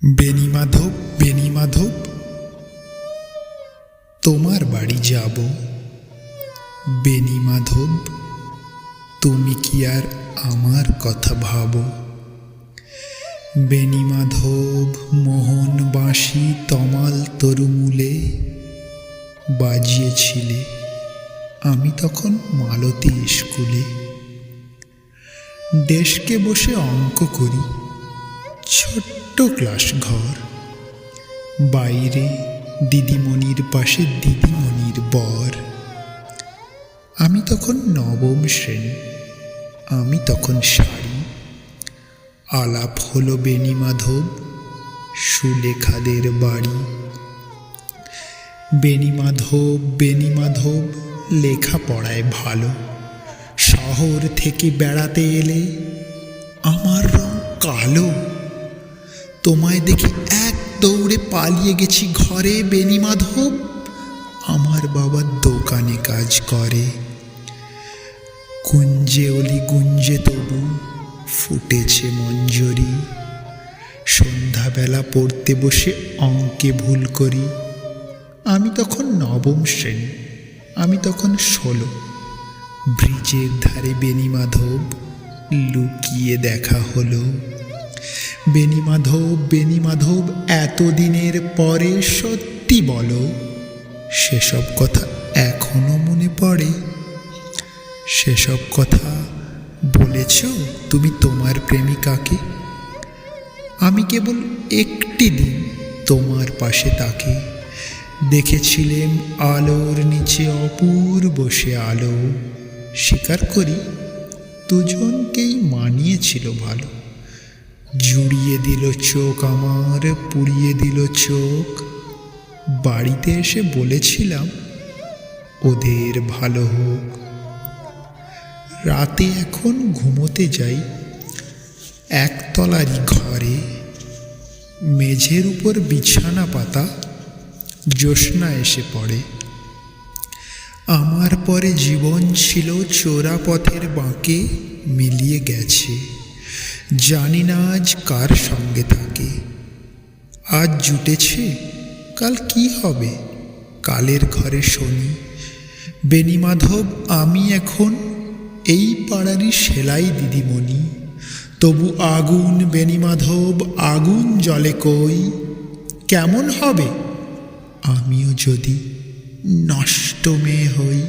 বেণীমাধব, বেণীমাধব, তোমার বাড়ি যাব। বেণীমাধব, তুমি কি আর আমার কথা ভাবো? বেণীমাধব, মোহন বাঁশি তমাল তরুমূলে বাজিয়েছিলে, আমি তখন মালতী স্কুলে। ডেস্কে বসে অঙ্ক করি, ছোট্ট ক্লাস ঘর, বাইরে দিদিমণির পাশে দিদিমণির বর। আমি তখন নবম শ্রেণী, আমি তখন শাড়ি। আলাপ হলো বেণীমাধব, সুলেখাদের বাড়ি। বেণীমাধব, বেণীমাধব, লেখাপড়ায় ভালো, শহর থেকে বেড়াতে এলে আমার রং কালো। তোমায় দেখে এক দৌড়ে পালিয়ে গেছি ঘরে। বেণীমাধব, আমার বাবা দোকানে কাজ করে। কুঞ্জে অলি গুঞ্জে তবু ফুটেছে মঞ্জরি। সন্ধ্যাবেলা পড়তে বসে অঙ্কে ভুল করি। আমি তখন নবম শ্রেণী, আমি তখন 16। ব্রিজের ধারে বেণীমাধব, লুকিয়ে দেখা হলো। বেণীমাধব, বেণীমাধব, এতদিনের পরে সত্যি বলো, সেসব কথা এখনো মনে পড়ে? সেসব কথা বলেছ তুমি তোমার প্রেমিকাকে? আমি কেবল একটি দিন তোমার পাশে তাকে দেখেছিলেম, আলোর নিচে অপূর্ব সে আলো। স্বীকার করি দুজনকেই মানিয়েছিল ভালো। জুড়িয়ে দিল চোখ আমার, পুড়িয়ে দিল চোখ। বাড়িতে এসে বলেছিলাম ওদের ভালো হোক। রাতে এখন ঘুমোতে যাই একতলারই ঘরে। মেঝের উপর বিছানা পাতা, জ্যোৎস্না এসে পড়ে। আমার পরে জীবন ছিল চোরা পথের বাঁকে মিলিয়ে গেছে। জানি না আজ কার সঙ্গে থাকে। আজ জুটেছে, কাল কি হবে? কালের ঘরে শনি। বেণীমাধব, আমি এখন এই পাড়ারই সেলাই দিদিমণি। তবু আগুন বেণীমাধব, আগুন জ্বলে কই। কেমন হবে আমিও যদি নষ্ট মেয়ে হই?